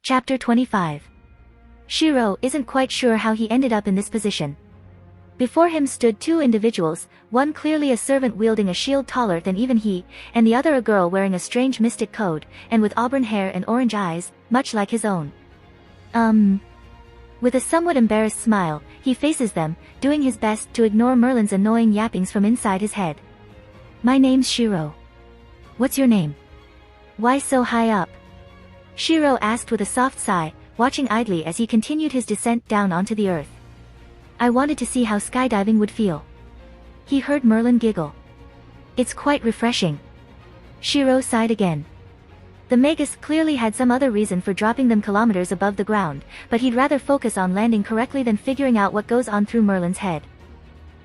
Chapter 25. Shiro isn't quite sure how he ended up in this position. Before him stood two individuals, one clearly a servant wielding a shield taller than even he, and the other a girl wearing a strange mystic code, and with auburn hair and orange eyes, much like his own. With a somewhat embarrassed smile, he faces them, doing his best to ignore Merlin's annoying yappings from inside his head. My name's Shiro. What's your name? Why so high up? Shiro asked with a soft sigh, watching idly as he continued his descent down onto the earth. I wanted to see how skydiving would feel. He heard Merlin giggle. It's quite refreshing. Shiro sighed again. The Magus clearly had some other reason for dropping them kilometers above the ground, but he'd rather focus on landing correctly than figuring out what goes on through Merlin's head.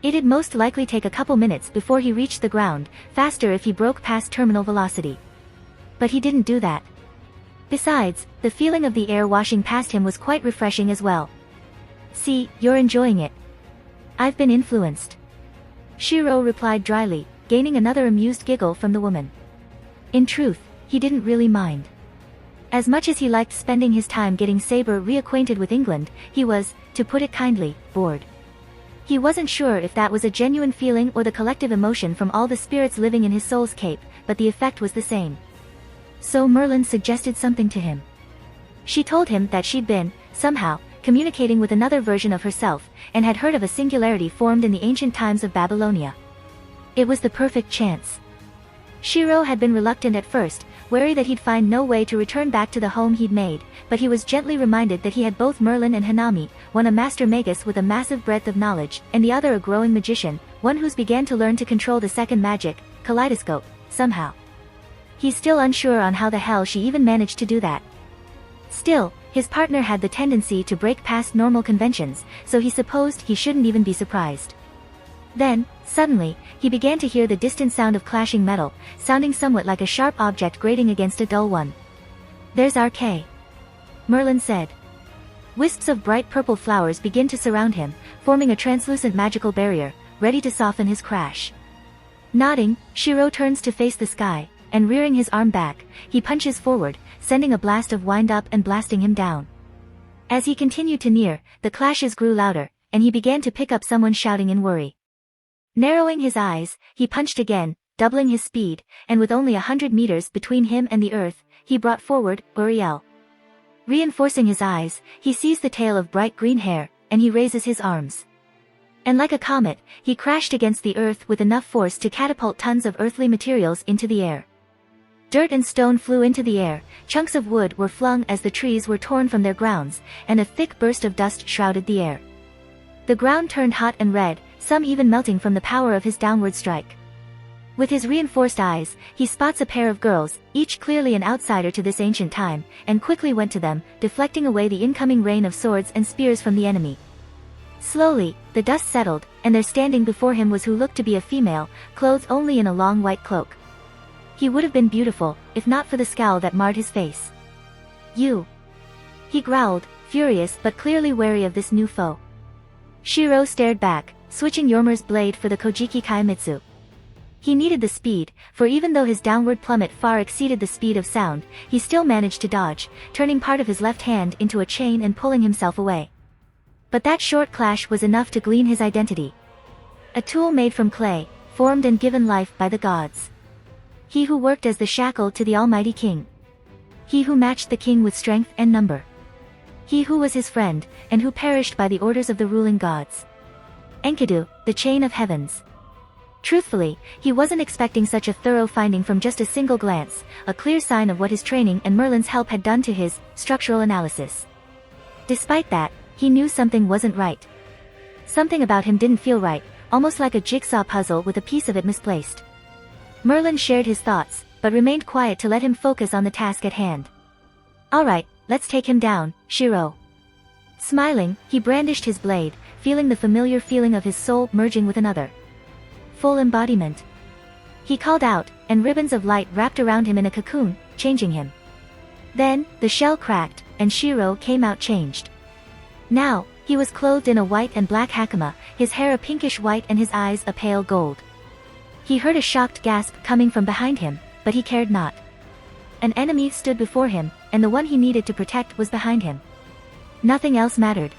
It'd most likely take a couple minutes before he reached the ground, faster if he broke past terminal velocity. But he didn't do that. Besides, the feeling of the air washing past him was quite refreshing as well. See, you're enjoying it. I've been influenced. Shiro replied dryly, gaining another amused giggle from the woman. In truth, he didn't really mind. As much as he liked spending his time getting Saber reacquainted with England, he was, to put it kindly, bored. He wasn't sure if that was a genuine feeling or the collective emotion from all the spirits living in his soul's cape, but the effect was the same. So Merlin suggested something to him. She told him that she'd been, somehow, communicating with another version of herself, and had heard of a singularity formed in the ancient times of Babylonia. It was the perfect chance. Shiro had been reluctant at first, wary that he'd find no way to return back to the home he'd made, but he was gently reminded that he had both Merlin and Hanami, one a master magus with a massive breadth of knowledge, and the other a growing magician, one who's began to learn to control the second magic, kaleidoscope, somehow. He's still unsure on how the hell she even managed to do that. Still, his partner had the tendency to break past normal conventions, so he supposed he shouldn't even be surprised. Then, suddenly, he began to hear the distant sound of clashing metal, sounding somewhat like a sharp object grating against a dull one. There's RK. Merlin said. Wisps of bright purple flowers begin to surround him, forming a translucent magical barrier, ready to soften his crash. Nodding, Shiro turns to face the sky, and rearing his arm back, he punches forward, sending a blast of wind up and blasting him down. As he continued to near, the clashes grew louder, and he began to pick up someone shouting in worry. Narrowing his eyes, he punched again, doubling his speed, and with only 100 meters between him and the earth, he brought forward Uriel. Reinforcing his eyes, he sees the tail of bright green hair, and he raises his arms. And like a comet, he crashed against the earth with enough force to catapult tons of earthly materials into the air. Dirt and stone flew into the air, chunks of wood were flung as the trees were torn from their grounds, and a thick burst of dust shrouded the air. The ground turned hot and red, some even melting from the power of his downward strike. With his reinforced eyes, he spots a pair of girls, each clearly an outsider to this ancient time, and quickly went to them, deflecting away the incoming rain of swords and spears from the enemy. Slowly, the dust settled, and there standing before him was who looked to be a female, clothed only in a long white cloak. He would have been beautiful, if not for the scowl that marred his face. You! He growled, furious but clearly wary of this new foe. Shiro stared back, switching Yormer's blade for the Kojiki Kaimitsu. He needed the speed, for even though his downward plummet far exceeded the speed of sound, he still managed to dodge, turning part of his left hand into a chain and pulling himself away. But that short clash was enough to glean his identity. A tool made from clay, formed and given life by the gods. He who worked as the shackle to the Almighty King. He who matched the king with strength and number. He who was his friend, and who perished by the orders of the ruling gods. Enkidu, the chain of heavens. Truthfully, he wasn't expecting such a thorough finding from just a single glance, a clear sign of what his training and Merlin's help had done to his structural analysis. Despite that, he knew something wasn't right. Something about him didn't feel right, almost like a jigsaw puzzle with a piece of it misplaced. Merlin shared his thoughts, but remained quiet to let him focus on the task at hand. Alright, let's take him down, Shiro. Smiling, he brandished his blade, feeling the familiar feeling of his soul merging with another. Full embodiment. He called out, and ribbons of light wrapped around him in a cocoon, changing him. Then, the shell cracked, and Shiro came out changed. Now, he was clothed in a white and black hakama, his hair a pinkish white and his eyes a pale gold. He heard a shocked gasp coming from behind him, but he cared not. An enemy stood before him, and the one he needed to protect was behind him. Nothing else mattered.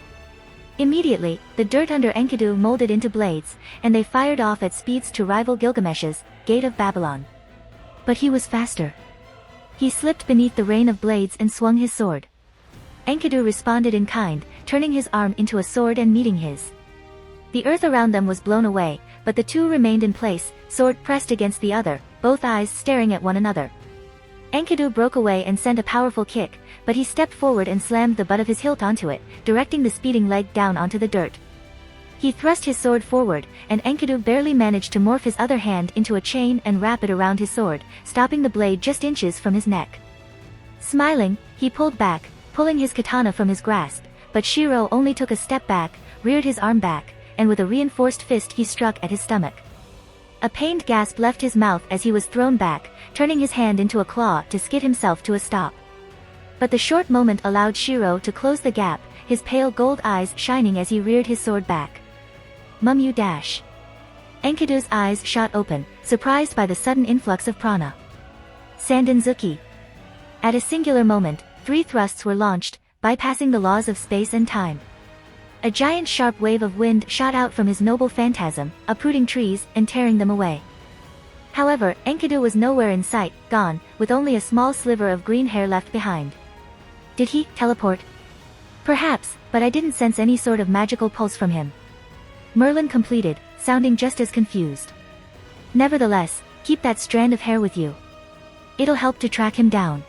Immediately, the dirt under Enkidu molded into blades, and they fired off at speeds to rival Gilgamesh's Gate of Babylon. But he was faster. He slipped beneath the rain of blades and swung his sword. Enkidu responded in kind, turning his arm into a sword and meeting his. The earth around them was blown away, but the two remained in place, sword pressed against the other, both eyes staring at one another. Enkidu broke away and sent a powerful kick, but he stepped forward and slammed the butt of his hilt onto it, directing the speeding leg down onto the dirt. He thrust his sword forward, and Enkidu barely managed to morph his other hand into a chain and wrap it around his sword, stopping the blade just inches from his neck. Smiling, he pulled back, pulling his katana from his grasp, but Shiro only took a step back, reared his arm back, and with a reinforced fist he struck at his stomach. A pained gasp left his mouth as he was thrown back, turning his hand into a claw to skid himself to a stop. But the short moment allowed Shiro to close the gap, his pale gold eyes shining as he reared his sword back. Mumyu dash. Enkidu's eyes shot open, surprised by the sudden influx of prana. Sandanzuki. At a singular moment, 3 thrusts were launched, bypassing the laws of space and time. A giant sharp wave of wind shot out from his noble phantasm, uprooting trees and tearing them away. However, Enkidu was nowhere in sight, gone, with only a small sliver of green hair left behind. Did he teleport? Perhaps, but I didn't sense any sort of magical pulse from him. Merlin completed, sounding just as confused. Nevertheless, keep that strand of hair with you. It'll help to track him down.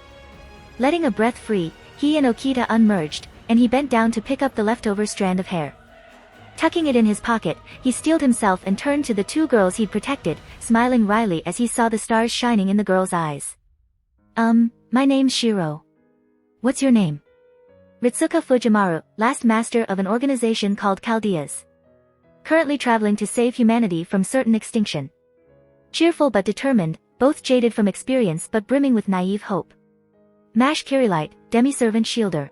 Letting a breath free, he and Okita unmerged, and he bent down to pick up the leftover strand of hair. Tucking it in his pocket, he steeled himself and turned to the 2 girls he'd protected, smiling wryly as he saw the stars shining in the girls' eyes. My name's Shiro. What's your name? Ritsuka Fujimaru, last master of an organization called Chaldeans. Currently traveling to save humanity from certain extinction. Cheerful but determined, both jaded from experience but brimming with naive hope. Mash Kirilite, demi-servant shielder.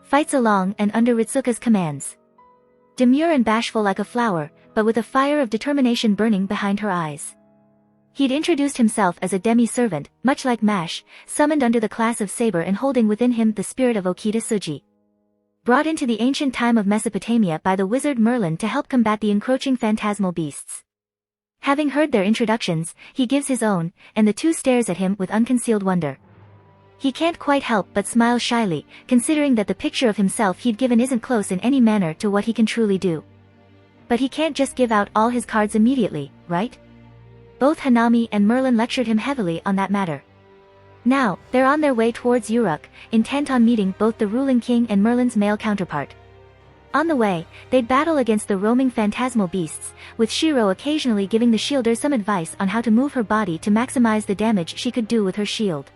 Fights along and under Ritsuka's commands. Demure and bashful like a flower, but with a fire of determination burning behind her eyes. He'd introduced himself as a demi-servant, much like Mash, summoned under the class of saber and holding within him the spirit of Okita Tsuji. Brought into the ancient time of Mesopotamia by the wizard Merlin to help combat the encroaching phantasmal beasts. Having heard their introductions, he gives his own, and the 2 stares at him with unconcealed wonder. He can't quite help but smile shyly, considering that the picture of himself he'd given isn't close in any manner to what he can truly do. But he can't just give out all his cards immediately, right? Both Hanami and Merlin lectured him heavily on that matter. Now, they're on their way towards Uruk, intent on meeting both the ruling king and Merlin's male counterpart. On the way, they'd battle against the roaming phantasmal beasts, with Shiro occasionally giving the shielder some advice on how to move her body to maximize the damage she could do with her shield.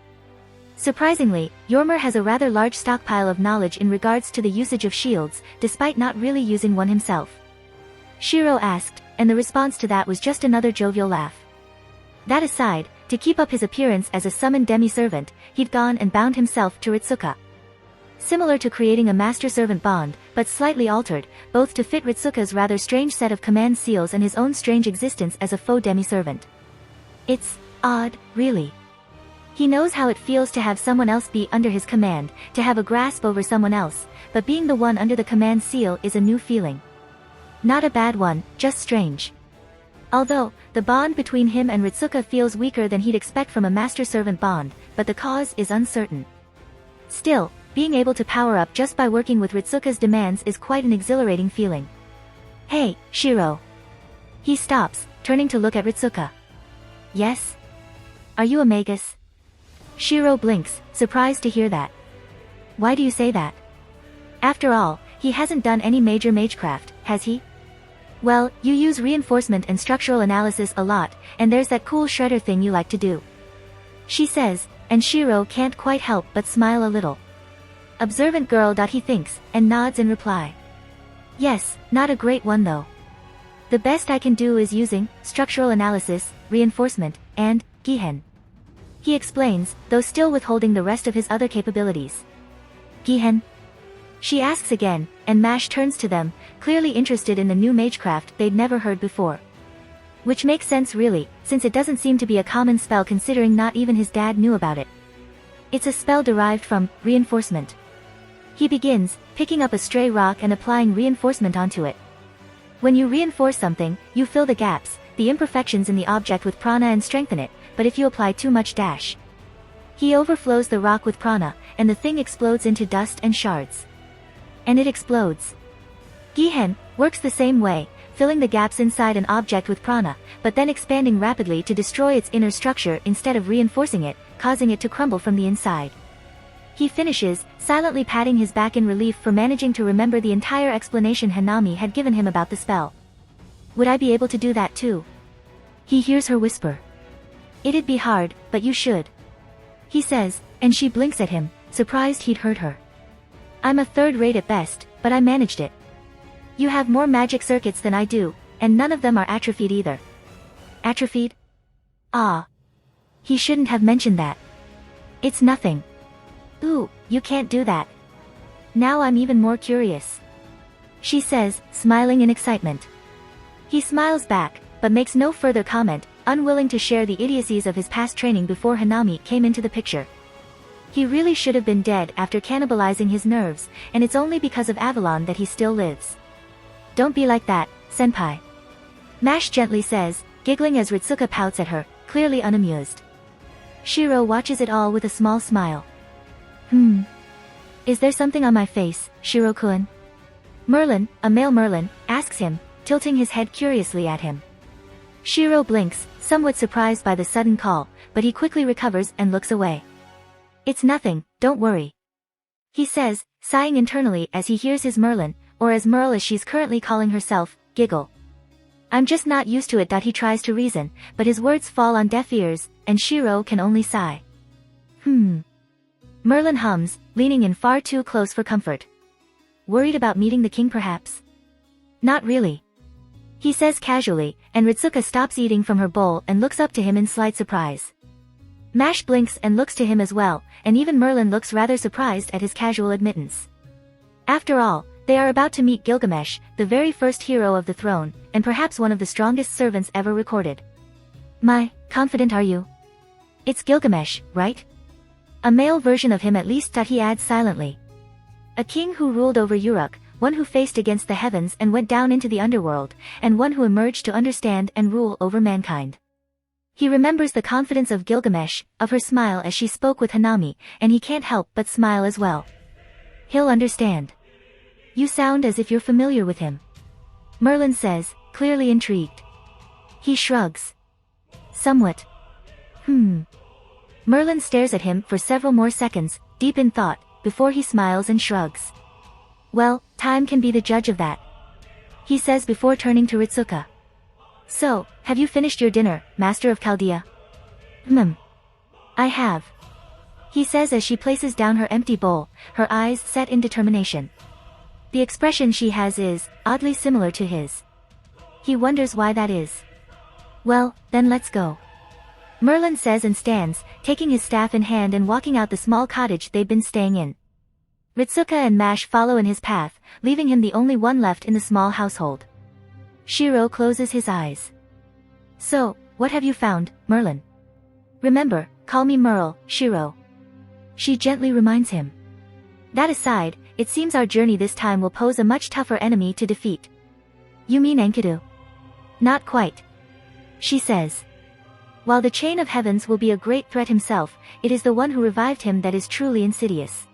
Surprisingly, Yormer has a rather large stockpile of knowledge in regards to the usage of shields, despite not really using one himself. Shiro asked, and the response to that was just another jovial laugh. That aside, to keep up his appearance as a summoned demi-servant, he'd gone and bound himself to Ritsuka. Similar to creating a master-servant bond, but slightly altered, both to fit Ritsuka's rather strange set of command seals and his own strange existence as a faux demi-servant. It's odd, really. He knows how it feels to have someone else be under his command, to have a grasp over someone else, but being the one under the command seal is a new feeling. Not a bad one, just strange. Although, the bond between him and Ritsuka feels weaker than he'd expect from a master-servant bond, but the cause is uncertain. Still, being able to power up just by working with Ritsuka's demands is quite an exhilarating feeling. Hey, Shiro. He stops, turning to look at Ritsuka. Yes? Are you a magus? Shiro blinks, surprised to hear that. Why do you say that? After all, he hasn't done any major magecraft, has he? Well, you use reinforcement and structural analysis a lot, and there's that cool shredder thing you like to do. She says, and Shiro can't quite help but smile a little. Observant girl. He thinks, and nods in reply. Yes, not a great one though. The best I can do is using structural analysis, reinforcement, and Gihen. He explains, though still withholding the rest of his other capabilities. Gihen? She asks again, and Mash turns to them, clearly interested in the new magecraft they'd never heard before. Which makes sense really, since it doesn't seem to be a common spell considering not even his dad knew about it. It's a spell derived from reinforcement. He begins, picking up a stray rock and applying reinforcement onto it. When you reinforce something, you fill the gaps, the imperfections in the object with prana and strengthen it, but if you apply too much dash, he overflows the rock with prana, and the thing explodes into dust and shards. And it explodes. Gihen works the same way, filling the gaps inside an object with prana, but then expanding rapidly to destroy its inner structure instead of reinforcing it, causing it to crumble from the inside. He finishes, silently patting his back in relief for managing to remember the entire explanation Hanami had given him about the spell. Would I be able to do that too? He hears her whisper. It'd be hard, but you should. He says, and she blinks at him, surprised he'd heard her. I'm a third rate at best, but I managed it. You have more magic circuits than I do, and none of them are atrophied either. Atrophied? Ah. He shouldn't have mentioned that. It's nothing. Ooh, you can't do that. Now I'm even more curious. She says, smiling in excitement. He smiles back, but makes no further comment, unwilling to share the idiocies of his past training before Hanami came into the picture. He really should have been dead after cannibalizing his nerves, and it's only because of Avalon that he still lives. Don't be like that, senpai. Mash gently says, giggling as Ritsuka pouts at her, clearly unamused. Shiro watches it all with a small smile. Is there something on my face, Shiro-kun? Merlin, a male Merlin, asks him, tilting his head curiously at him. Shiro blinks, somewhat surprised by the sudden call, but he quickly recovers and looks away. It's nothing, don't worry. He says, sighing internally as he hears his Merlin, or as Merle as she's currently calling herself, giggle. I'm just not used to it. He tries to reason, but his words fall on deaf ears, and Shiro can only sigh. Merlin hums, leaning in far too close for comfort. Worried about meeting the king perhaps? Not really. He says casually, and Ritsuka stops eating from her bowl and looks up to him in slight surprise. Mash blinks and looks to him as well, and even Merlin looks rather surprised at his casual admittance. After all, they are about to meet Gilgamesh, the very first hero of the throne, and perhaps one of the strongest servants ever recorded. Confident are you? It's Gilgamesh, right? A male version of him at least, he adds silently. A king who ruled over Uruk, one who faced against the heavens and went down into the underworld, and one who emerged to understand and rule over mankind. He remembers the confidence of Gilgamesh, of her smile as she spoke with Hanami, and he can't help but smile as well. He'll understand. You sound as if you're familiar with him. Merlin says, clearly intrigued. He shrugs. Somewhat. Merlin stares at him for several more seconds, deep in thought, before he smiles and shrugs. Well, time can be the judge of that. He says before turning to Ritsuka. So, have you finished your dinner, Master of Chaldea? I have. He says as she places down her empty bowl, her eyes set in determination. The expression she has is, oddly similar to his. He wonders why that is. Well, then let's go. Merlin says and stands, taking his staff in hand and walking out the small cottage they've been staying in. Ritsuka and Mash follow in his path, leaving him the only one left in the small household. Shiro closes his eyes. So, what have you found, Merlin? Remember, call me Merle, Shiro. She gently reminds him. That aside, it seems our journey this time will pose a much tougher enemy to defeat. You mean Enkidu? Not quite. She says. While the chain of heavens will be a great threat himself, it is the one who revived him that is truly insidious.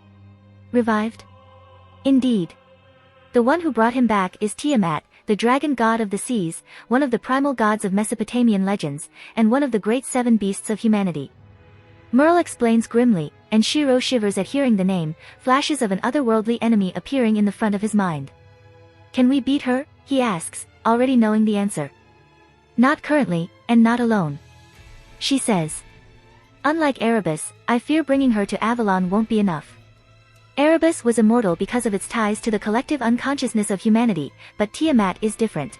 Revived? Indeed. The one who brought him back is Tiamat, the dragon god of the seas, one of the primal gods of Mesopotamian legends, and one of the great seven beasts of humanity. Merle explains grimly, and Shiro shivers at hearing the name, flashes of an otherworldly enemy appearing in the front of his mind. Can we beat her? He asks, already knowing the answer. Not currently, and not alone. She says. Unlike Erebus, I fear bringing her to Avalon won't be enough. Erebus was immortal because of its ties to the collective unconsciousness of humanity, but Tiamat is different.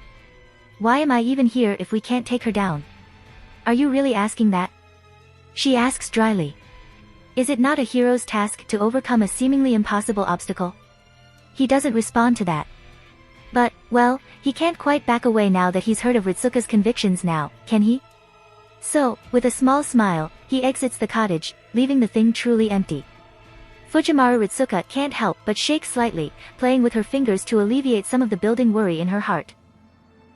Why am I even here if we can't take her down? Are you really asking that? She asks dryly. Is it not a hero's task to overcome a seemingly impossible obstacle? He doesn't respond to that. But, well, he can't quite back away now that he's heard of Ritsuka's convictions now, can he? So, with a small smile, he exits the cottage, leaving the thing truly empty. Fujimaru Ritsuka can't help but shake slightly, playing with her fingers to alleviate some of the building worry in her heart.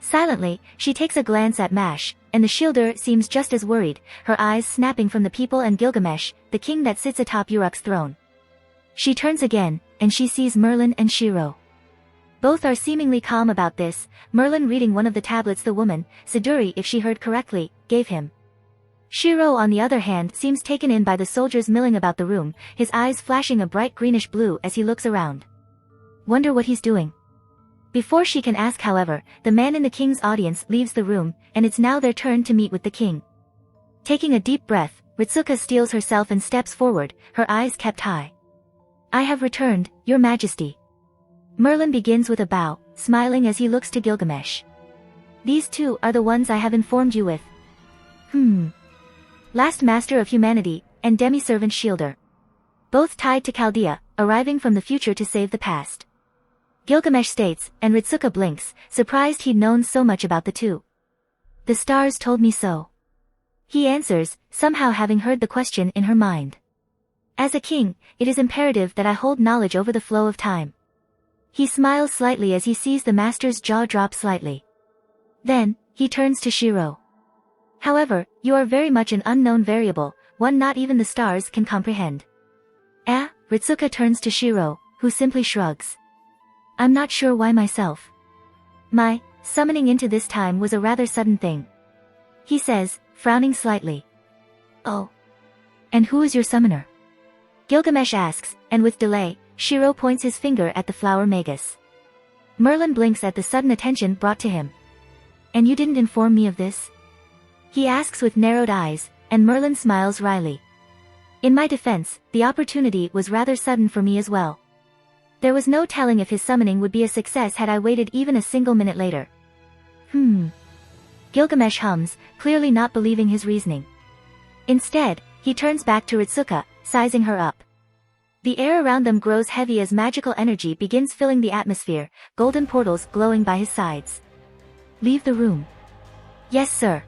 Silently, she takes a glance at Mash, and the shielder seems just as worried, her eyes snapping from the people and Gilgamesh, the king that sits atop Uruk's throne. She turns again, and she sees Merlin and Shiro. Both are seemingly calm about this, Merlin reading one of the tablets the woman, Siduri if she heard correctly, gave him. Shiro on the other hand seems taken in by the soldiers milling about the room, his eyes flashing a bright greenish blue as he looks around. Wonder what he's doing. Before she can ask however, the man in the king's audience leaves the room, and it's now their turn to meet with the king. Taking a deep breath, Ritsuka steels herself and steps forward, her eyes kept high. I have returned, your majesty. Merlin begins with a bow, smiling as he looks to Gilgamesh. These two are the ones I have informed you with. Last master of humanity, and demi-servant Shielder. Both tied to Chaldea, arriving from the future to save the past. Gilgamesh states, and Ritsuka blinks, surprised he'd known so much about the two. The stars told me so. He answers, somehow having heard the question in her mind. As a king, it is imperative that I hold knowledge over the flow of time. He smiles slightly as he sees the master's jaw drop slightly. Then, he turns to Shiro. However, you are very much an unknown variable, one not even the stars can comprehend. Ritsuka turns to Shiro, who simply shrugs. I'm not sure why myself. My summoning into this time was a rather sudden thing. He says, frowning slightly. Oh. And who is your summoner? Gilgamesh asks, and with delay, Shiro points his finger at the flower magus. Merlin blinks at the sudden attention brought to him. And you didn't inform me of this? He asks with narrowed eyes, and Merlin smiles wryly. In my defense, the opportunity was rather sudden for me as well. There was no telling if his summoning would be a success had I waited even a single minute later. Gilgamesh hums, clearly not believing his reasoning. Instead, he turns back to Ritsuka, sizing her up. The air around them grows heavy as magical energy begins filling the atmosphere, golden portals glowing by his sides. Leave the room. Yes, sir.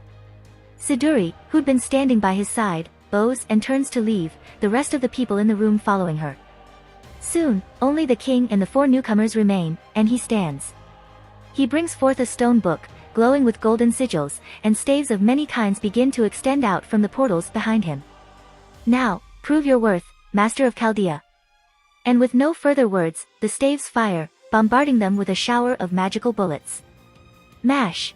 Siduri, who'd been standing by his side, bows and turns to leave, the rest of the people in the room following her. Soon, only the king and the four newcomers remain, and he stands. He brings forth a stone book, glowing with golden sigils, and staves of many kinds begin to extend out from the portals behind him. Now, prove your worth, master of Chaldea. And with no further words, the staves fire, bombarding them with a shower of magical bullets. Mash!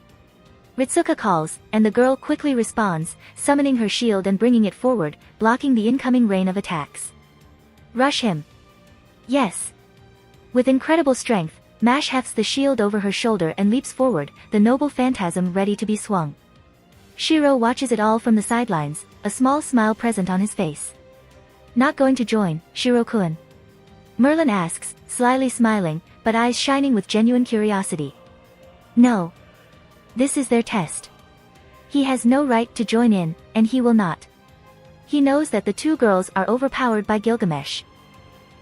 Ritsuka calls, and the girl quickly responds, summoning her shield and bringing it forward, blocking the incoming rain of attacks. Rush him! Yes! With incredible strength, Mash hefts the shield over her shoulder and leaps forward, the noble phantasm ready to be swung. Shiro watches it all from the sidelines, a small smile present on his face. Not going to join, Shiro-kun? Merlin asks, slyly smiling, but eyes shining with genuine curiosity. No. This is their test. He has no right to join in, and he will not. He knows that the two girls are overpowered by Gilgamesh.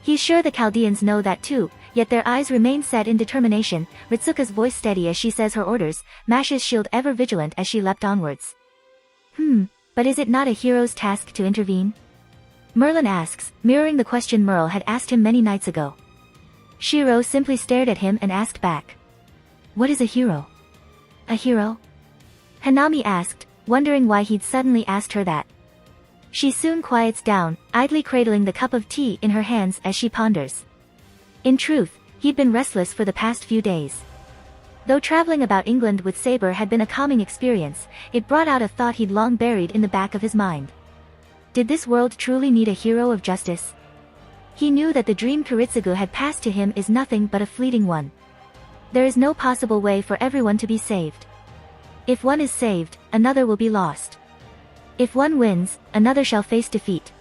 He's sure the Chaldeans know that too, yet their eyes remain set in determination, Ritsuka's voice steady as she says her orders, Mash's shield ever vigilant as she leapt onwards. But is it not a hero's task to intervene? Merlin asks, mirroring the question Merle had asked him many nights ago. Shiro simply stared at him and asked back. What is a hero? A hero? Hanami asked, wondering why he'd suddenly asked her that. She soon quiets down, idly cradling the cup of tea in her hands as she ponders. In truth, he'd been restless for the past few days. Though traveling about England with Saber had been a calming experience, it brought out a thought he'd long buried in the back of his mind. Did this world truly need a hero of justice? He knew that the dream Kiritsugu had passed to him is nothing but a fleeting one. There is no possible way for everyone to be saved. If one is saved, another will be lost. If one wins, another shall face defeat.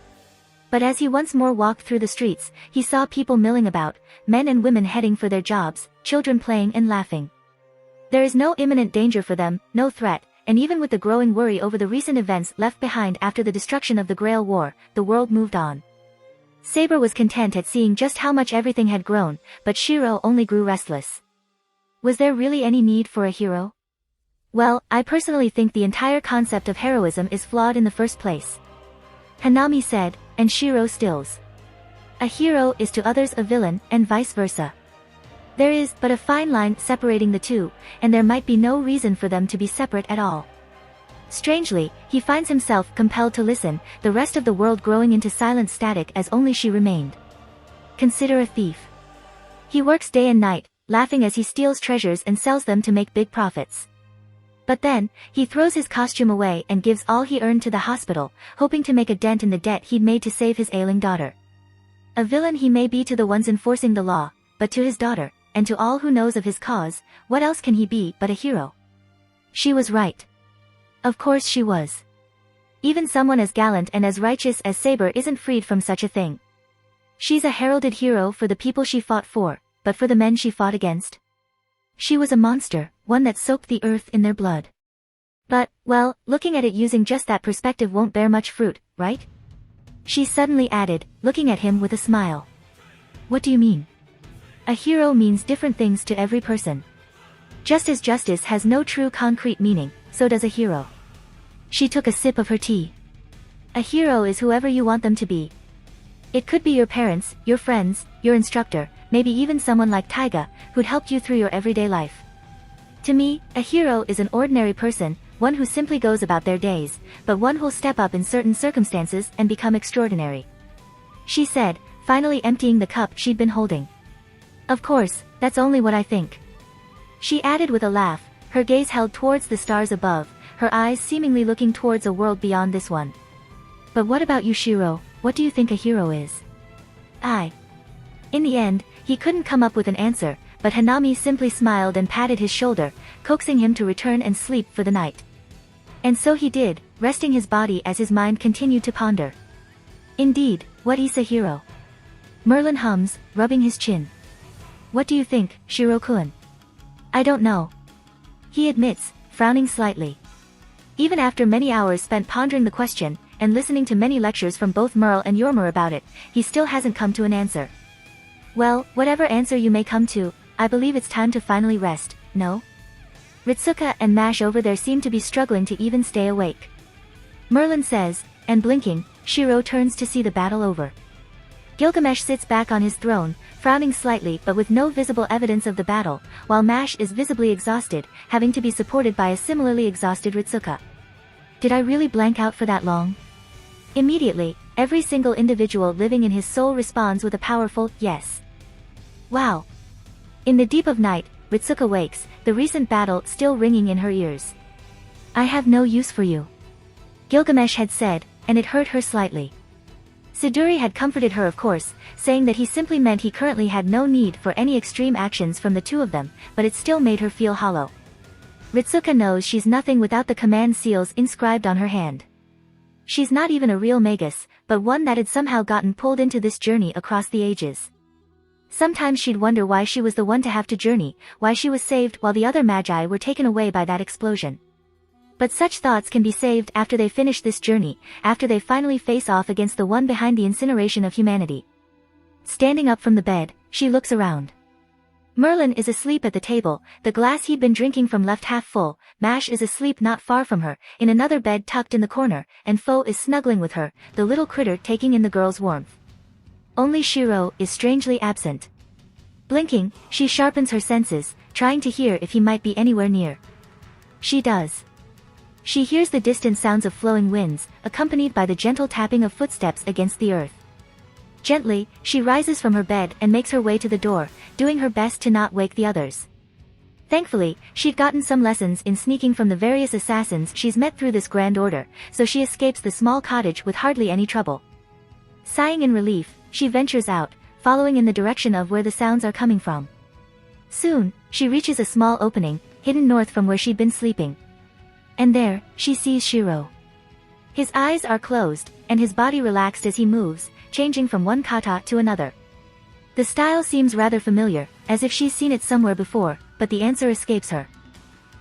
But as he once more walked through the streets, he saw people milling about, men and women heading for their jobs, children playing and laughing. There is no imminent danger for them, no threat, and even with the growing worry over the recent events left behind after the destruction of the Grail War, the world moved on. Saber was content at seeing just how much everything had grown, but Shiro only grew restless. Was there really any need for a hero? Well, I personally think the entire concept of heroism is flawed in the first place. Hanami said, and Shiro stills. A hero is to others a villain, and vice versa. There is but a fine line separating the two, and there might be no reason for them to be separate at all. Strangely, he finds himself compelled to listen, the rest of the world growing into silent static as only she remained. Consider a thief. He works day and night, laughing as he steals treasures and sells them to make big profits. But then, he throws his costume away and gives all he earned to the hospital, hoping to make a dent in the debt he'd made to save his ailing daughter. A villain he may be to the ones enforcing the law, but to his daughter, and to all who knows of his cause, what else can he be but a hero? She was right. Of course she was. Even someone as gallant and as righteous as Saber isn't freed from such a thing. She's a heralded hero for the people she fought for, but for the men she fought against? She was a monster, one that soaked the earth in their blood. But, well, looking at it using just that perspective won't bear much fruit, right? She suddenly added, looking at him with a smile. What do you mean? A hero means different things to every person. Just as justice has no true concrete meaning, so does a hero. She took a sip of her tea. A hero is whoever you want them to be. It could be your parents, your friends, your instructor, maybe even someone like Taiga, who'd helped you through your everyday life. To me, a hero is an ordinary person, one who simply goes about their days, but one who'll step up in certain circumstances and become extraordinary. She said, finally emptying the cup she'd been holding. Of course, that's only what I think. She added with a laugh, her gaze held towards the stars above, her eyes seemingly looking towards a world beyond this one. But what about you, Shiro? What do you think a hero is? In the end, he couldn't come up with an answer, but Hanami simply smiled and patted his shoulder, coaxing him to return and sleep for the night. And so he did, resting his body as his mind continued to ponder. Indeed, what is a hero? Merlin hums, rubbing his chin. What do you think, Shiro-kun? I don't know. He admits, frowning slightly. Even after many hours spent pondering the question, and listening to many lectures from both Merle and Yormer about it, he still hasn't come to an answer. Well, whatever answer you may come to, I believe it's time to finally rest, no? Ritsuka and Mash over there seem to be struggling to even stay awake. Merlin says, and blinking, Shiro turns to see the battle over. Gilgamesh sits back on his throne, frowning slightly but with no visible evidence of the battle, while Mash is visibly exhausted, having to be supported by a similarly exhausted Ritsuka. Did I really blank out for that long? Immediately, every single individual living in his soul responds with a powerful, yes. Wow. In the deep of night, Ritsuka wakes, the recent battle still ringing in her ears. I have no use for you. Gilgamesh had said, and it hurt her slightly. Siduri had comforted her of course, saying that he simply meant he currently had no need for any extreme actions from the two of them, but it still made her feel hollow. Ritsuka knows she's nothing without the command seals inscribed on her hand. She's not even a real magus, but one that had somehow gotten pulled into this journey across the ages. Sometimes she'd wonder why she was the one to have to journey, why she was saved while the other magi were taken away by that explosion. But such thoughts can be saved after they finish this journey, after they finally face off against the one behind the incineration of humanity. Standing up from the bed, she looks around. Merlin is asleep at the table, the glass he'd been drinking from left half full, Mash is asleep not far from her, in another bed tucked in the corner, and Foe is snuggling with her, the little critter taking in the girl's warmth. Only Shiro is strangely absent. Blinking, she sharpens her senses, trying to hear if he might be anywhere near. She does. She hears the distant sounds of flowing winds, accompanied by the gentle tapping of footsteps against the earth. Gently, she rises from her bed and makes her way to the door, doing her best to not wake the others. Thankfully, she'd gotten some lessons in sneaking from the various assassins she's met through this grand order, so she escapes the small cottage with hardly any trouble. Sighing in relief, she ventures out, following in the direction of where the sounds are coming from. Soon, she reaches a small opening, hidden north from where she'd been sleeping. And there, she sees Shiro. His eyes are closed, and his body relaxed as he moves, changing from one kata to another. The style seems rather familiar, as if she's seen it somewhere before, but the answer escapes her.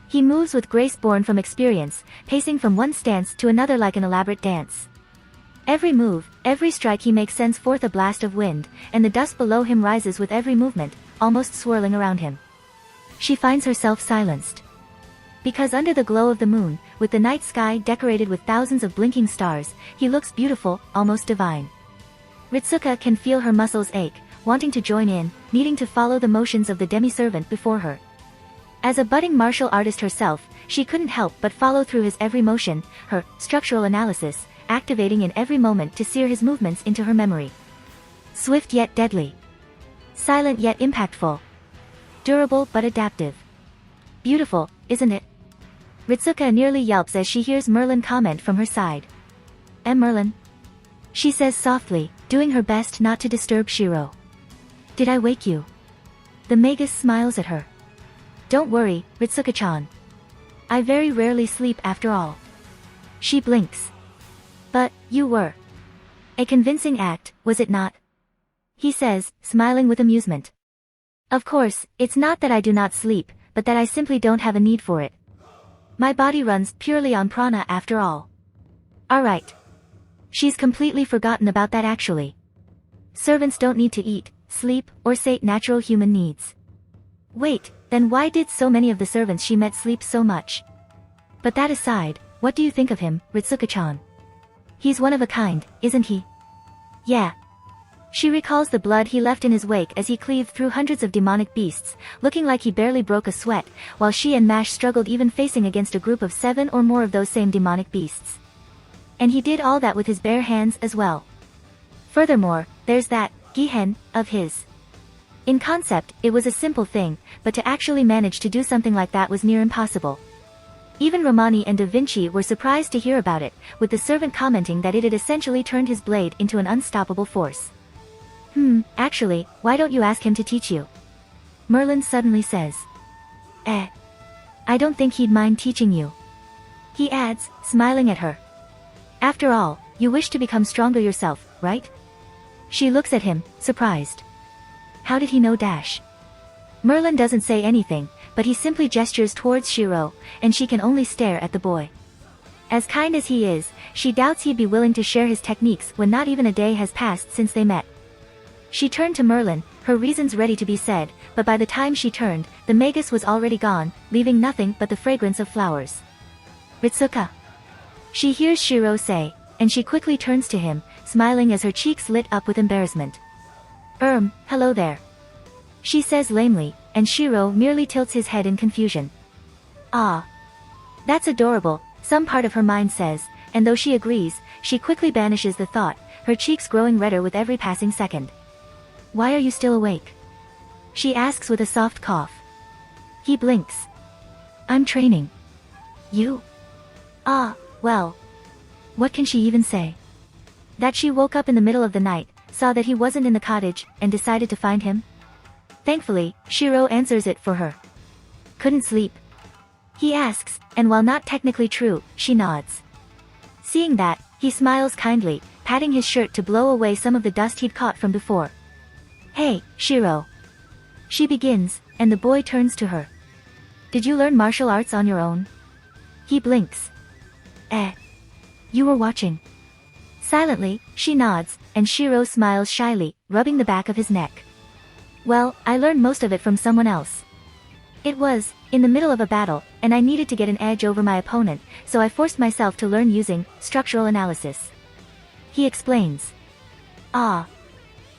He moves with grace born from experience, pacing from one stance to another like an elaborate dance. Every move, every strike he makes sends forth a blast of wind, and the dust below him rises with every movement, almost swirling around him. She finds herself silenced. Because under the glow of the moon, with the night sky decorated with thousands of blinking stars, he looks beautiful, almost divine. Ritsuka can feel her muscles ache, wanting to join in, needing to follow the motions of the demi-servant before her. As a budding martial artist herself, she couldn't help but follow through his every motion, her structural analysis, activating in every moment to sear his movements into her memory. Swift yet deadly. Silent yet impactful. Durable but adaptive. Beautiful, isn't it? Ritsuka nearly yelps as she hears Merlin comment from her side. Merlin? She says softly, doing her best not to disturb Shiro. Did I wake you? The magus smiles at her. Don't worry, Ritsuka-chan. I very rarely sleep after all. She blinks. But, you were. A convincing act, was it not? He says, smiling with amusement. Of course, it's not that I do not sleep, but that I simply don't have a need for it. My body runs purely on prana after all. Alright. She's completely forgotten about that actually. Servants don't need to eat, sleep, or sate natural human needs. Wait, then why did so many of the servants she met sleep so much? But that aside, what do you think of him, Ritsuka-chan? He's one of a kind, isn't he? Yeah. She recalls the blood he left in his wake as he cleaved through hundreds of demonic beasts, looking like he barely broke a sweat, while she and Mash struggled even facing against a group of 7 or more of those same demonic beasts. And he did all that with his bare hands as well. Furthermore, there's that Gihen of his. In concept, it was a simple thing, but to actually manage to do something like that was near impossible. Even Romani and Da Vinci were surprised to hear about it, with the servant commenting that it had essentially turned his blade into an unstoppable force. Actually, why don't you ask him to teach you? Merlin suddenly says. I don't think he'd mind teaching you. He adds, smiling at her. After all, you wish to become stronger yourself, right? She looks at him, surprised. How did he know dash? Merlin doesn't say anything, but he simply gestures towards Shiro, and she can only stare at the boy. As kind as he is, she doubts he'd be willing to share his techniques when not even a day has passed since they met. She turned to Merlin, her reasons ready to be said, but by the time she turned, the magus was already gone, leaving nothing but the fragrance of flowers. Ritsuka. She hears Shiro say, and she quickly turns to him, smiling as her cheeks lit up with embarrassment. Hello there. She says lamely, and Shiro merely tilts his head in confusion. Ah. That's adorable, some part of her mind says, and though she agrees, she quickly banishes the thought, her cheeks growing redder with every passing second. Why are you still awake? She asks with a soft cough. He blinks. I'm training. You? Ah, well. What can she even say? That she woke up in the middle of the night, saw that he wasn't in the cottage, and decided to find him? Thankfully, Shiro answers it for her. Couldn't sleep? He asks, and while not technically true, she nods. Seeing that, he smiles kindly, patting his shirt to blow away some of the dust he'd caught from before. Hey, Shiro. She begins, and the boy turns to her. Did you learn martial arts on your own? He blinks. You were watching. Silently, she nods, and Shiro smiles shyly, rubbing the back of his neck. Well, I learned most of it from someone else. It was, in the middle of a battle, and I needed to get an edge over my opponent, so I forced myself to learn using structural analysis. He explains. Ah.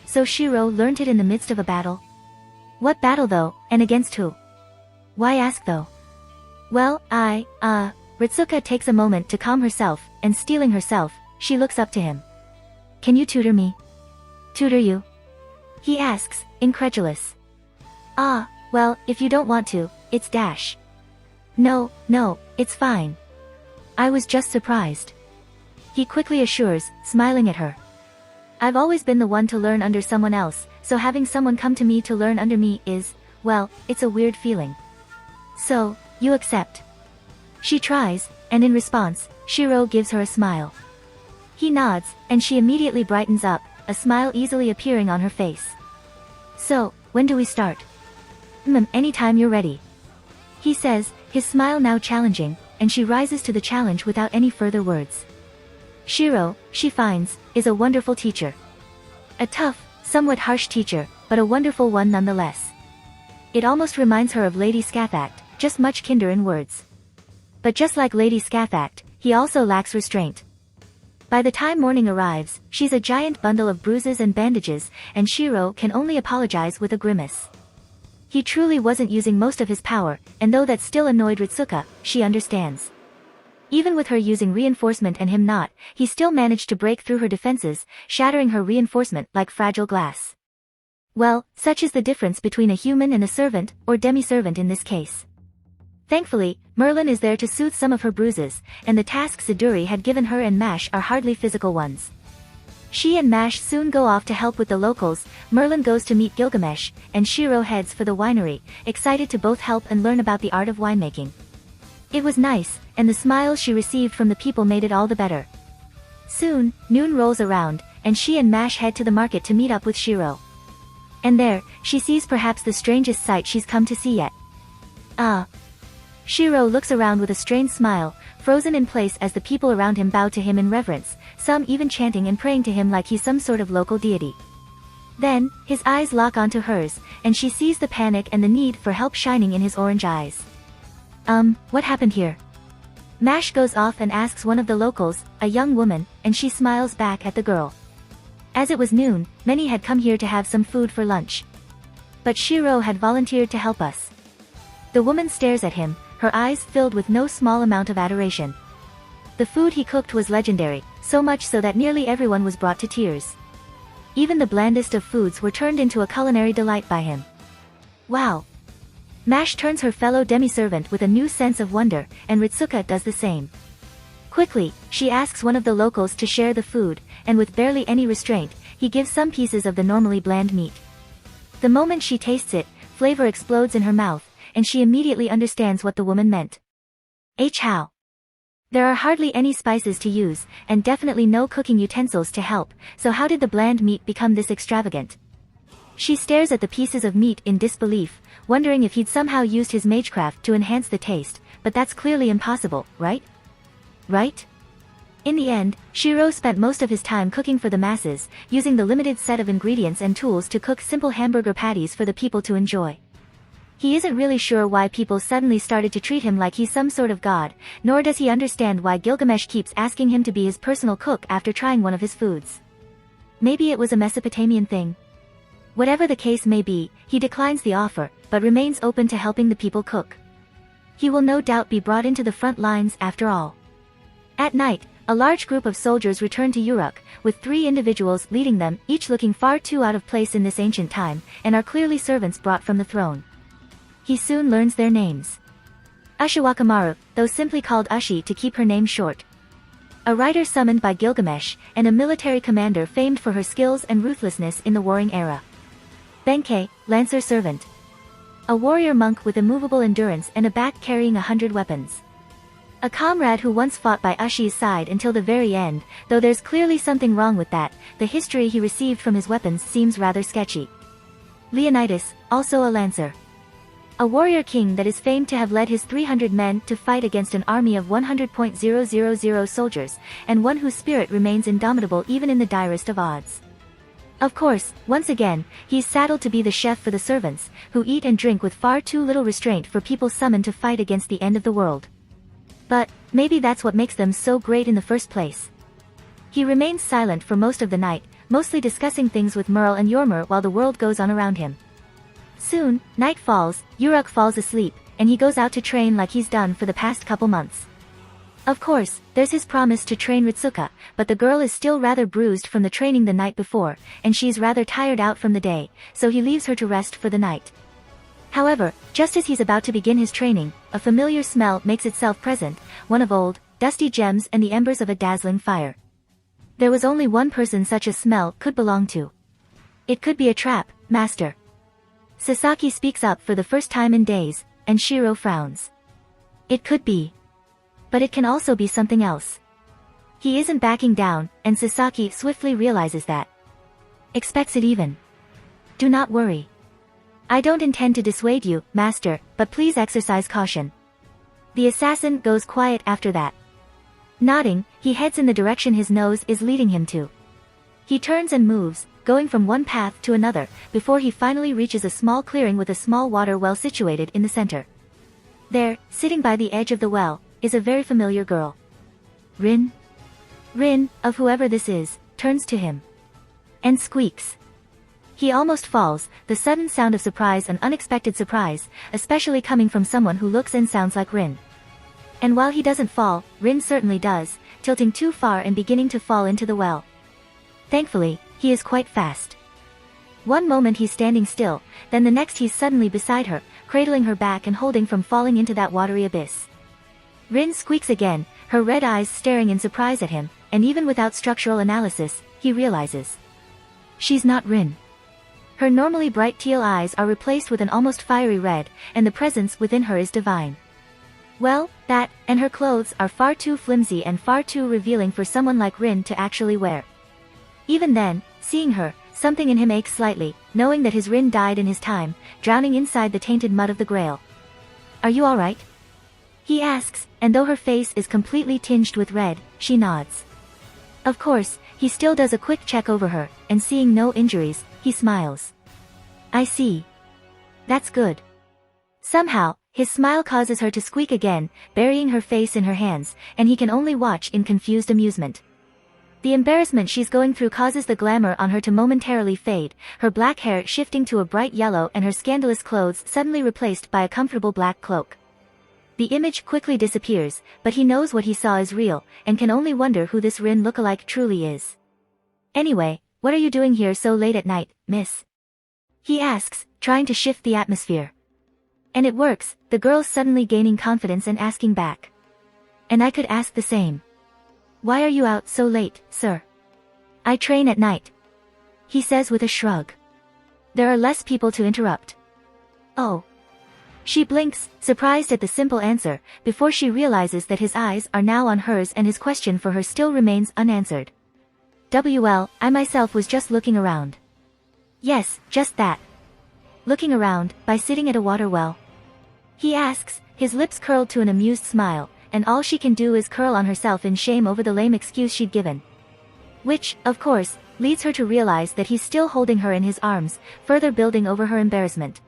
So Shiro learned it in the midst of a battle? What battle though, and against who? Why ask though? Well, Ritsuka takes a moment to calm herself, and steeling herself, she looks up to him. Can you tutor me? Tutor you? He asks, incredulous. Ah, well, if you don't want to, it's dash. No, it's fine. I was just surprised. He quickly assures, smiling at her. I've always been the one to learn under someone else, so having someone come to me to learn under me is, well, it's a weird feeling. So, you accept? She tries, and in response, Shiro gives her a smile. He nods, and she immediately brightens up, a smile easily appearing on her face. So, when do we start? Anytime you're ready. He says, his smile now challenging, and she rises to the challenge without any further words. Shiro, she finds, is a wonderful teacher. A tough, somewhat harsh teacher, but a wonderful one nonetheless. It almost reminds her of Lady Scathact, just much kinder in words. But just like Lady Scathact, he also lacks restraint. By the time morning arrives, she's a giant bundle of bruises and bandages, and Shiro can only apologize with a grimace. He truly wasn't using most of his power, and though that still annoyed Ritsuka, she understands. Even with her using reinforcement and him not, he still managed to break through her defenses, shattering her reinforcement like fragile glass. Well, such is the difference between a human and a servant, or demi-servant in this case. Thankfully, Merlin is there to soothe some of her bruises, and the tasks Iduri had given her and Mash are hardly physical ones. She and Mash soon go off to help with the locals, Merlin goes to meet Gilgamesh, and Shiro heads for the winery, excited to both help and learn about the art of winemaking. It was nice, and the smiles she received from the people made it all the better. Soon, noon rolls around, and she and Mash head to the market to meet up with Shiro. And there, she sees perhaps the strangest sight she's come to see yet. Ah. Shiro looks around with a strained smile, frozen in place as the people around him bow to him in reverence, some even chanting and praying to him like he's some sort of local deity. Then, his eyes lock onto hers, and she sees the panic and the need for help shining in his orange eyes. What happened here? Mash goes off and asks one of the locals, a young woman, and she smiles back at the girl. As it was noon, many had come here to have some food for lunch. But Shiro had volunteered to help us. The woman stares at him, her eyes filled with no small amount of adoration. The food he cooked was legendary, so much so that nearly everyone was brought to tears. Even the blandest of foods were turned into a culinary delight by him. Wow! Mash turns her fellow demi-servant with a new sense of wonder, and Ritsuka does the same. Quickly, she asks one of the locals to share the food, and with barely any restraint, he gives some pieces of the normally bland meat. The moment she tastes it, flavor explodes in her mouth, and she immediately understands what the woman meant. How? There are hardly any spices to use, and definitely no cooking utensils to help, so how did the bland meat become this extravagant? She stares at the pieces of meat in disbelief, wondering if he'd somehow used his magecraft to enhance the taste, but that's clearly impossible, right? Right? In the end, Shiro spent most of his time cooking for the masses, using the limited set of ingredients and tools to cook simple hamburger patties for the people to enjoy. He isn't really sure why people suddenly started to treat him like he's some sort of god, nor does he understand why Gilgamesh keeps asking him to be his personal cook after trying one of his foods. Maybe it was a Mesopotamian thing. Whatever the case may be, he declines the offer, but remains open to helping the people cook. He will no doubt be brought into the front lines after all. At night, a large group of soldiers return to Uruk, with 3 individuals leading them, each looking far too out of place in this ancient time, and are clearly servants brought from the throne. He soon learns their names. Ushiwakamaru, though simply called Ushi to keep her name short. A rider summoned by Gilgamesh, and a military commander famed for her skills and ruthlessness in the warring era. Benkei, Lancer Servant. A warrior monk with immovable endurance and a back carrying 100 weapons. A comrade who once fought by Ushi's side until the very end, though there's clearly something wrong with that, the history he received from his weapons seems rather sketchy. Leonidas, also a lancer. A warrior king that is famed to have led his 300 men to fight against an army of 100,000 soldiers, and one whose spirit remains indomitable even in the direst of odds. Of course, once again, he's saddled to be the chef for the servants, who eat and drink with far too little restraint for people summoned to fight against the end of the world. But, maybe that's what makes them so great in the first place. He remains silent for most of the night, mostly discussing things with Merle and Yormer while the world goes on around him. Soon, night falls, Uruk falls asleep, and he goes out to train like he's done for the past couple months. Of course, there's his promise to train Ritsuka, but the girl is still rather bruised from the training the night before, and she's rather tired out from the day, so he leaves her to rest for the night. However, just as he's about to begin his training, a familiar smell makes itself present, one of old, dusty gems and the embers of a dazzling fire. There was only one person such a smell could belong to. It could be a trap, master. Sasaki speaks up for the first time in days, and Shiro frowns. It could be. But it can also be something else. He isn't backing down, and Sasaki swiftly realizes that. Expects it even. Do not worry. I don't intend to dissuade you, master, but please exercise caution. The assassin goes quiet after that. Nodding, he heads in the direction his nose is leading him to. He turns and moves, going from one path to another, before he finally reaches a small clearing with a small water well situated in the center. There, sitting by the edge of the well, is a very familiar girl. Rin? Rin, of whoever this is, turns to him. And squeaks. He almost falls, the sudden sound of surprise and unexpected surprise, especially coming from someone who looks and sounds like Rin. And while he doesn't fall, Rin certainly does, tilting too far and beginning to fall into the well. Thankfully, he is quite fast. One moment he's standing still, then the next he's suddenly beside her, cradling her back and holding from falling into that watery abyss. Rin squeaks again, her red eyes staring in surprise at him, and even without structural analysis, he realizes. She's not Rin. Her normally bright teal eyes are replaced with an almost fiery red, and the presence within her is divine. Well, that, and her clothes are far too flimsy and far too revealing for someone like Rin to actually wear. Even then, seeing her, something in him aches slightly, knowing that his Rin died in his time, drowning inside the tainted mud of the Grail. Are you alright? He asks, and though her face is completely tinged with red, she nods. Of course, he still does a quick check over her, and seeing no injuries, he smiles. I see. That's good. Somehow, his smile causes her to squeak again, burying her face in her hands, and he can only watch in confused amusement. The embarrassment she's going through causes the glamour on her to momentarily fade, her black hair shifting to a bright yellow and her scandalous clothes suddenly replaced by a comfortable black cloak. The image quickly disappears, but he knows what he saw is real, and can only wonder who this Rin lookalike truly is. Anyway, what are you doing here so late at night, miss? He asks, trying to shift the atmosphere. And it works, the girl's suddenly gaining confidence and asking back. And I could ask the same. Why are you out so late, sir? I train at night. He says with a shrug. There are less people to interrupt. Oh. She blinks, surprised at the simple answer, before she realizes that his eyes are now on hers and his question for her still remains unanswered. Well, I myself was just looking around. Yes, just that. Looking around, by sitting at a water well. He asks, his lips curled to an amused smile, and all she can do is curl on herself in shame over the lame excuse she'd given. Which, of course, leads her to realize that he's still holding her in his arms, further building over her embarrassment.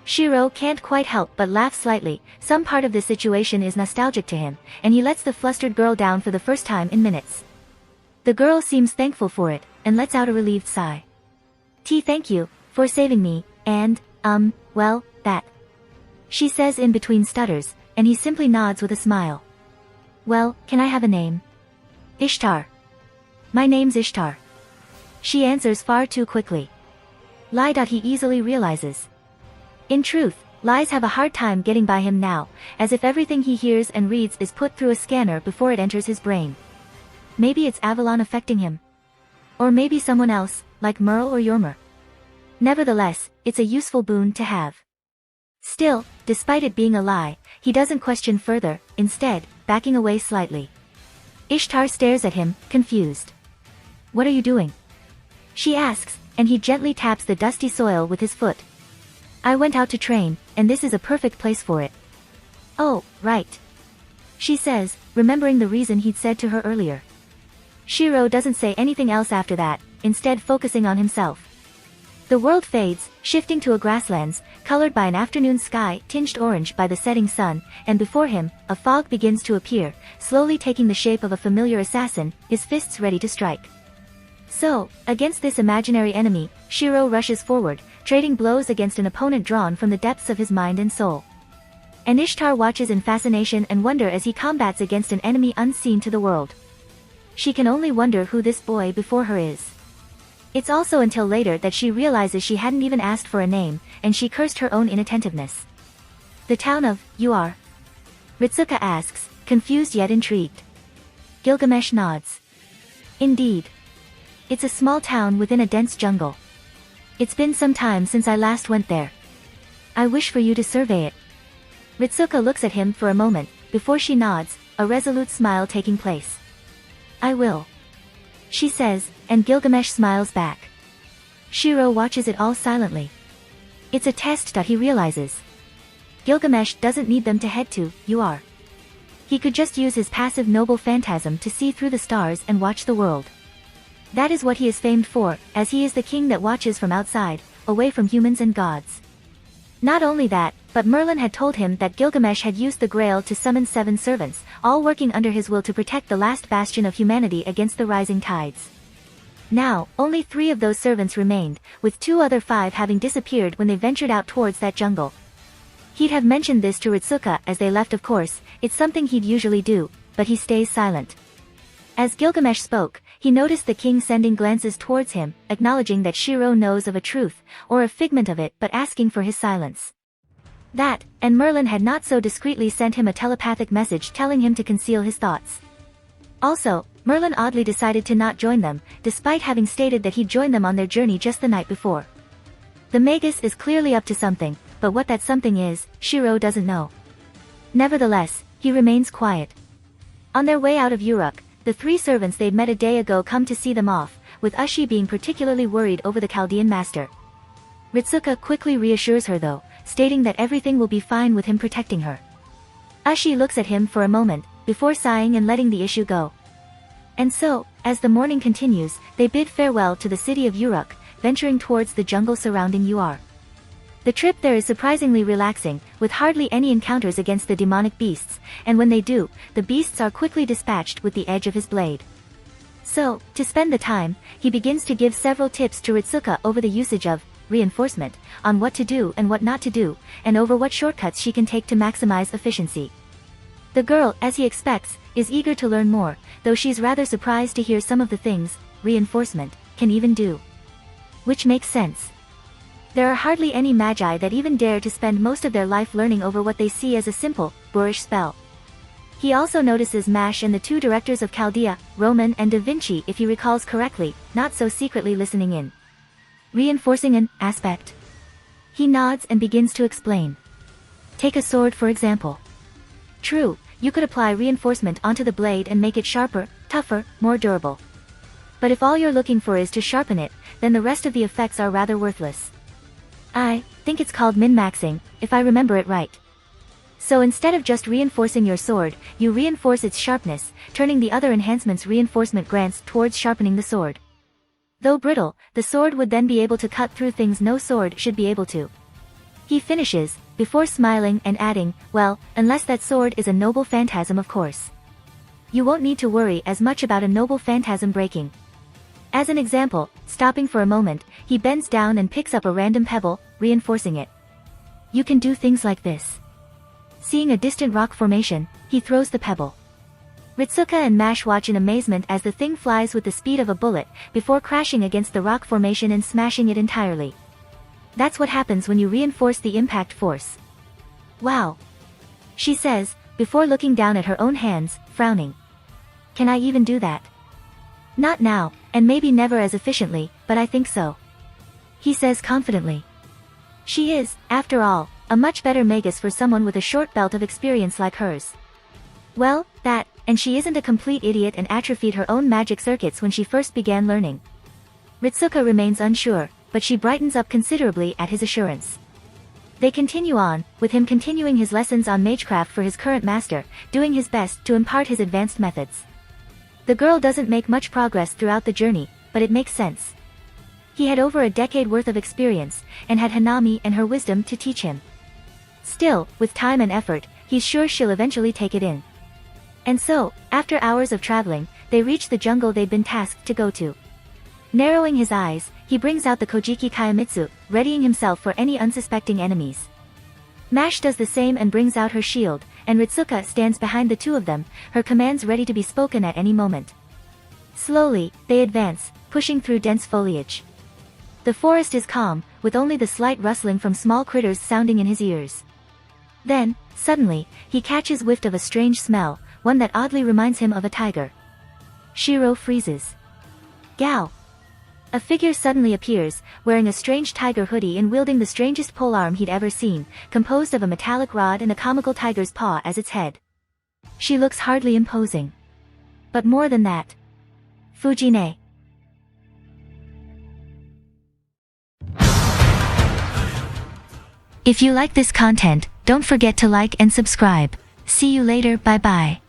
Shiro can't quite help but laugh slightly, some part of this situation is nostalgic to him, and he lets the flustered girl down for the first time in minutes. The girl seems thankful for it, and lets out a relieved sigh. Thank you, for saving me, and, well, that. She says in between stutters, and he simply nods with a smile. Well, can I have a name? Ishtar. My name's Ishtar. She answers far too quickly. Lie. He easily realizes. In truth, lies have a hard time getting by him now, as if everything he hears and reads is put through a scanner before it enters his brain. Maybe it's Avalon affecting him. Or maybe someone else, like Merle or Yormer. Nevertheless, it's a useful boon to have. Still, despite it being a lie, he doesn't question further, instead, backing away slightly. Ishtar stares at him, confused. What are you doing? She asks, and he gently taps the dusty soil with his foot. I went out to train, and this is a perfect place for it. Oh, right. She says, remembering the reason he'd said to her earlier. Shiro doesn't say anything else after that, instead focusing on himself. The world fades, shifting to a grasslands, colored by an afternoon sky tinged orange by the setting sun, and before him, a fog begins to appear, slowly taking the shape of a familiar assassin, his fists ready to strike. So, against this imaginary enemy, Shiro rushes forward, trading blows against an opponent drawn from the depths of his mind and soul. And Ishtar watches in fascination and wonder as he combats against an enemy unseen to the world. She can only wonder who this boy before her is. It's also until later that she realizes she hadn't even asked for a name, and she cursed her own inattentiveness. The town of, you are? Ritsuka asks, confused yet intrigued. Gilgamesh nods. Indeed. It's a small town within a dense jungle. It's been some time since I last went there. I wish for you to survey it. Ritsuka looks at him for a moment, before she nods, a resolute smile taking place. I will. She says, and Gilgamesh smiles back. Shiro watches it all silently. It's a test. He realizes. Gilgamesh doesn't need them to head to, you are. He could just use his passive noble phantasm to see through the stars and watch the world. That is what he is famed for, as he is the king that watches from outside, away from humans and gods. Not only that, but Merlin had told him that Gilgamesh had used the Grail to summon 7 servants, all working under his will to protect the last bastion of humanity against the rising tides. Now, only 3 of those servants remained, with 2 other 5 having disappeared when they ventured out towards that jungle. He'd have mentioned this to Ritsuka as they left, of course, it's something he'd usually do, but he stays silent. As Gilgamesh spoke, he noticed the king sending glances towards him, acknowledging that Shiro knows of a truth, or a figment of it, but asking for his silence. That, and Merlin had not so discreetly sent him a telepathic message telling him to conceal his thoughts. Also, Merlin oddly decided to not join them, despite having stated that he'd joined them on their journey just the night before. The Magus is clearly up to something, but what that something is, Shiro doesn't know. Nevertheless, he remains quiet. On their way out of Uruk, the 3 servants they'd met a day ago come to see them off, with Ushi being particularly worried over the Chaldean master. Ritsuka quickly reassures her though, stating that everything will be fine with him protecting her. Ushi looks at him for a moment, before sighing and letting the issue go. And so, as the morning continues, they bid farewell to the city of Uruk, venturing towards the jungle surrounding Ur. The trip there is surprisingly relaxing, with hardly any encounters against the demonic beasts, and when they do, the beasts are quickly dispatched with the edge of his blade. So, to spend the time, he begins to give several tips to Ritsuka over the usage of reinforcement, on what to do and what not to do, and over what shortcuts she can take to maximize efficiency. The girl, as he expects, is eager to learn more, though she's rather surprised to hear some of the things reinforcement can even do. Which makes sense. There are hardly any magi that even dare to spend most of their life learning over what they see as a simple, boorish spell. He also notices Mash and the 2 directors of Chaldea, Roman and Da Vinci, if he recalls correctly, not so secretly listening in. Reinforcing an aspect. He nods and begins to explain. Take a sword for example. True, you could apply reinforcement onto the blade and make it sharper, tougher, more durable. But if all you're looking for is to sharpen it, then the rest of the effects are rather worthless. I think it's called min-maxing, if I remember it right. So instead of just reinforcing your sword, you reinforce its sharpness, turning the other enhancements reinforcement grants towards sharpening the sword. Though brittle, the sword would then be able to cut through things no sword should be able to. He finishes, before smiling and adding, well, unless that sword is a noble phantasm, of course. You won't need to worry as much about a noble phantasm breaking. As an example, stopping for a moment, he bends down and picks up a random pebble, reinforcing it. You can do things like this. Seeing a distant rock formation, he throws the pebble. Ritsuka and Mash watch in amazement as the thing flies with the speed of a bullet, before crashing against the rock formation and smashing it entirely. That's what happens when you reinforce the impact force. Wow. She says, before looking down at her own hands, frowning. Can I even do that? Not now, and maybe never as efficiently, but I think so. He says confidently. She is, after all, a much better magus for someone with a short belt of experience like hers. Well, that, and she isn't a complete idiot and atrophied her own magic circuits when she first began learning. Ritsuka remains unsure, but she brightens up considerably at his assurance. They continue on, with him continuing his lessons on magecraft for his current master, doing his best to impart his advanced methods. The girl doesn't make much progress throughout the journey, but it makes sense. He had over a decade worth of experience, and had Hanami and her wisdom to teach him. Still, with time and effort, he's sure she'll eventually take it in. And so, after hours of traveling, they reach the jungle they'd been tasked to go to. Narrowing his eyes, he brings out the Kojiki Kaimitsu, readying himself for any unsuspecting enemies. Mash does the same and brings out her shield, and Ritsuka stands behind the 2 of them, her commands ready to be spoken at any moment. Slowly, they advance, pushing through dense foliage. The forest is calm, with only the slight rustling from small critters sounding in his ears. Then, suddenly, he catches whiff of a strange smell, one that oddly reminds him of a tiger. Shiro freezes. Gao! A figure suddenly appears, wearing a strange tiger hoodie and wielding the strangest polearm he'd ever seen, composed of a metallic rod and a comical tiger's paw as its head. She looks hardly imposing. But more than that. Fujine. If you like this content, don't forget to like and subscribe. See you later, bye bye.